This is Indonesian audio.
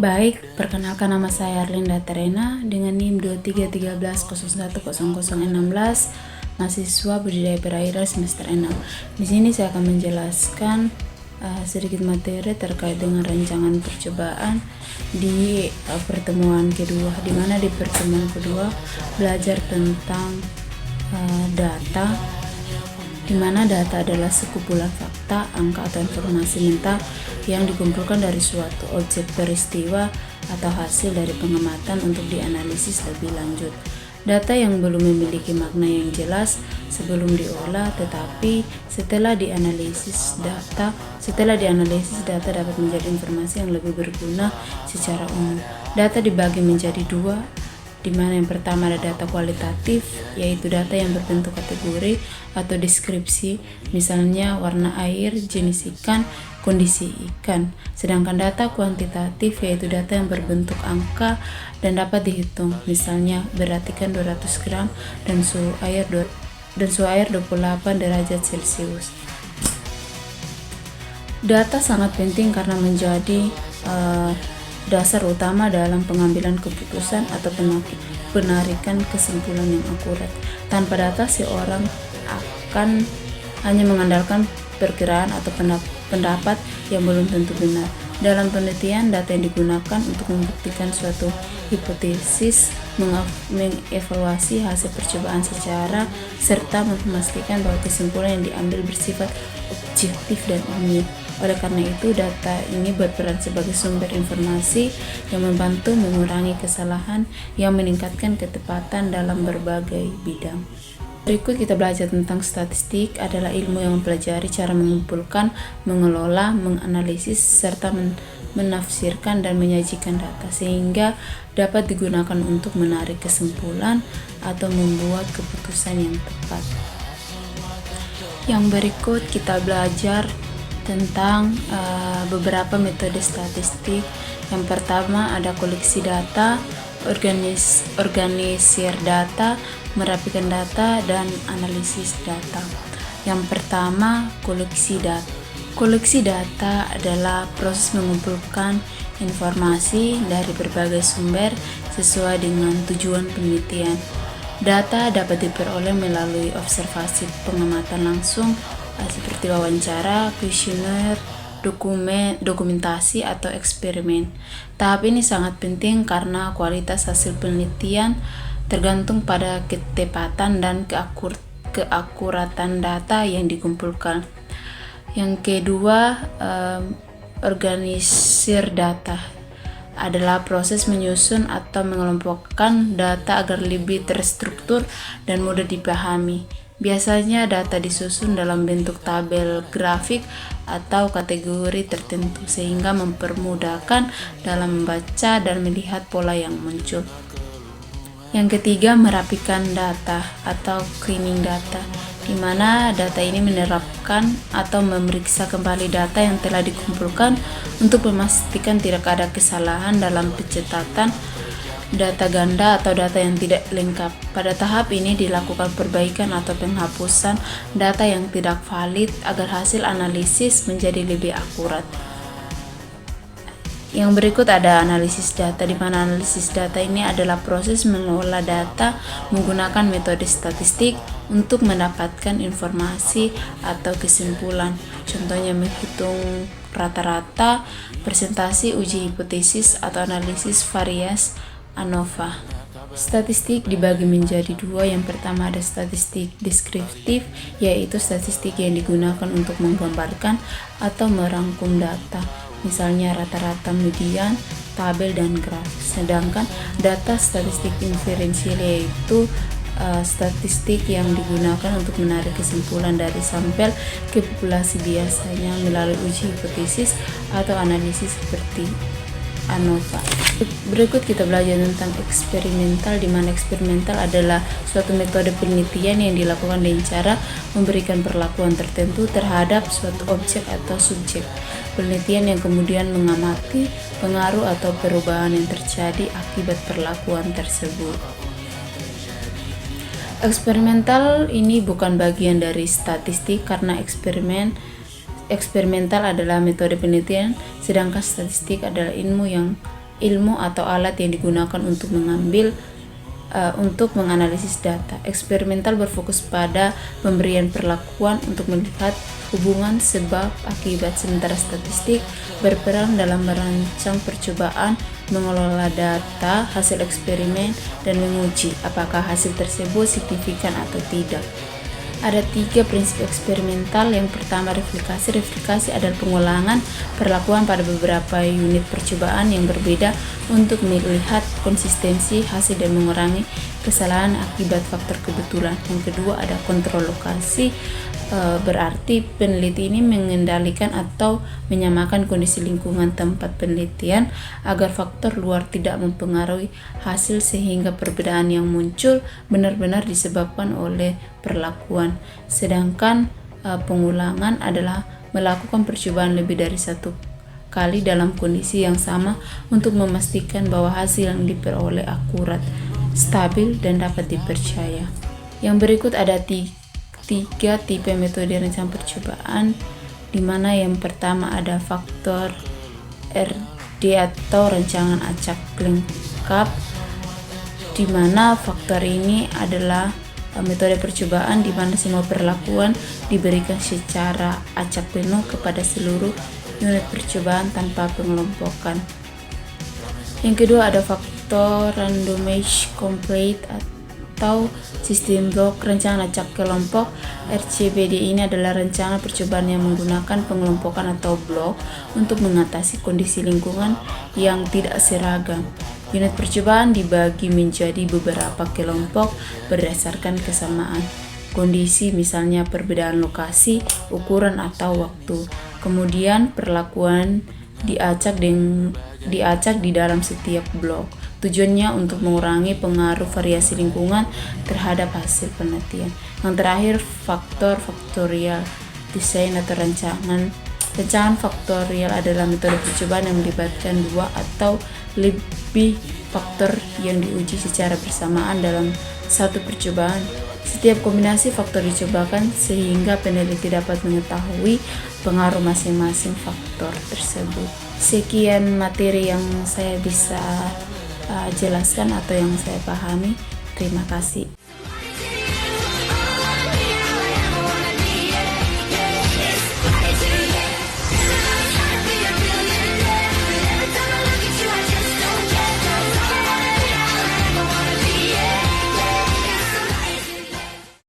Baik, perkenalkan nama saya Arlinda Terena dengan NIM 2313010016, mahasiswa budidaya perairan semester 6. Di sini saya akan menjelaskan sedikit materi terkait dengan rancangan percobaan di pertemuan kedua, di mana di pertemuan kedua belajar tentang data, di mana data adalah sekumpulan fakta, angka atau informasi mentah yang dikumpulkan dari suatu objek peristiwa atau hasil dari pengamatan untuk dianalisis lebih lanjut. Data yang belum memiliki makna yang jelas sebelum diolah, tetapi setelah dianalisis data dapat menjadi informasi yang lebih berguna secara umum. Data dibagi menjadi dua, di mana yang pertama ada data kualitatif, yaitu data yang berbentuk kategori atau deskripsi, misalnya warna air, jenis ikan, kondisi ikan. Sedangkan data kuantitatif yaitu data yang berbentuk angka dan dapat dihitung, misalnya berat ikan 200 gram dan suhu air 28 derajat Celcius. Data sangat penting karena menjadi dasar utama dalam pengambilan keputusan atau penarikan kesimpulan yang akurat. Tanpa data, seorang akan hanya mengandalkan perkiraan atau pendapat yang belum tentu benar. Dalam penelitian, data yang digunakan untuk membuktikan suatu hipotesis, mengevaluasi hasil percobaan serta memastikan bahwa kesimpulan yang diambil bersifat objektif dan ilmiah. Oleh karena itu, data ini berperan sebagai sumber informasi yang membantu mengurangi kesalahan yang meningkatkan ketepatan dalam berbagai bidang. Berikut kita belajar tentang statistik, adalah ilmu yang mempelajari cara mengumpulkan, mengelola, menganalisis, serta menafsirkan dan menyajikan data sehingga dapat digunakan untuk menarik kesimpulan atau membuat keputusan yang tepat. Yang berikut kita belajar tentang beberapa metode statistik. Yang pertama ada koleksi data, organisir data, merapikan data, dan analisis data. Yang pertama, koleksi data. Koleksi data adalah proses mengumpulkan informasi dari berbagai sumber sesuai dengan tujuan penelitian. Data dapat diperoleh melalui observasi pengamatan langsung seperti wawancara, kuesioner, dokumentasi, atau eksperimen. Tahap ini sangat penting karena kualitas hasil penelitian tergantung pada ketepatan dan keakuratan data yang dikumpulkan. Yang kedua, organisir data adalah proses menyusun atau mengelompokkan data agar lebih terstruktur dan mudah dipahami. Biasanya data disusun dalam bentuk tabel grafik atau kategori tertentu sehingga mempermudahkan dalam membaca dan melihat pola yang muncul. Yang ketiga, merapikan data atau cleaning data, di mana data ini menerapkan atau memeriksa kembali data yang telah dikumpulkan untuk memastikan tidak ada kesalahan dalam pencatatan data ganda atau data yang tidak lengkap. Pada tahap ini dilakukan perbaikan atau penghapusan data yang tidak valid agar hasil analisis menjadi lebih akurat. Yang berikut ada analisis data, di mana analisis data ini adalah proses mengolah data menggunakan metode statistik untuk mendapatkan informasi atau kesimpulan. Contohnya menghitung rata-rata, presentasi, uji hipotesis, atau analisis varias ANOVA. Statistik dibagi menjadi dua. Yang pertama ada statistik deskriptif, yaitu statistik yang digunakan untuk menggambarkan atau merangkum data, misalnya rata-rata, median, tabel, dan graf. Sedangkan data statistik inferensial yaitu statistik yang digunakan untuk menarik kesimpulan dari sampel ke populasi, biasanya melalui uji hipotesis atau analisis seperti ANOVA. Berikut kita belajar tentang eksperimental, di mana eksperimental adalah suatu metode penelitian yang dilakukan dengan cara memberikan perlakuan tertentu terhadap suatu objek atau subjek penelitian yang kemudian mengamati pengaruh atau perubahan yang terjadi akibat perlakuan tersebut. Eksperimental ini bukan bagian dari statistik karena eksperimental adalah metode penelitian, sedangkan statistik adalah ilmu yang ilmu atau alat yang digunakan untuk menganalisis data. Eksperimental berfokus pada pemberian perlakuan untuk melihat hubungan sebab akibat, sementara statistik berperan dalam merancang percobaan, mengelola data hasil eksperimen, dan menguji apakah hasil tersebut signifikan atau tidak. Ada 3 prinsip eksperimental. Yang pertama, replikasi. Replikasi adalah pengulangan perlakuan pada beberapa unit percobaan yang berbeda untuk melihat konsistensi hasil dan mengurangi kesalahan akibat faktor kebetulan. Yang kedua, ada kontrol lokasi. Berarti peneliti ini mengendalikan atau menyamakan kondisi lingkungan tempat penelitian agar faktor luar tidak mempengaruhi hasil, sehingga perbedaan yang muncul benar-benar disebabkan oleh perlakuan. Sedangkan pengulangan adalah melakukan percobaan lebih dari satu kali dalam kondisi yang sama untuk memastikan bahwa hasil yang diperoleh akurat, stabil, dan dapat dipercaya. Yang berikut ada 3 tipe metode rencana percobaan, di mana yang pertama ada faktor RD atau rancangan acak lengkap, di mana faktor ini adalah metode percobaan di mana semua perlakuan diberikan secara acak penuh kepada seluruh unit percobaan tanpa pengelompokan. Yang kedua ada faktor randomized complete atau sistem blok rancangan acak kelompok. RCBD ini adalah rancangan percobaan yang menggunakan pengelompokan atau blok untuk mengatasi kondisi lingkungan yang tidak seragam. Unit percobaan dibagi menjadi beberapa kelompok berdasarkan kesamaan kondisi, misalnya perbedaan lokasi, ukuran, atau waktu. Kemudian perlakuan diacak di dalam setiap blok. Tujuannya untuk mengurangi pengaruh variasi lingkungan terhadap hasil penelitian. Yang terakhir, faktor faktorial desain atau rancangan. Rancangan faktorial adalah metode percobaan yang melibatkan 2 atau lebih faktor yang diuji secara bersamaan dalam satu percobaan. Setiap kombinasi faktor dicobakan sehingga peneliti dapat mengetahui pengaruh masing-masing faktor tersebut. Sekian materi yang saya bisa jelaskan atau yang saya pahami. Terima kasih.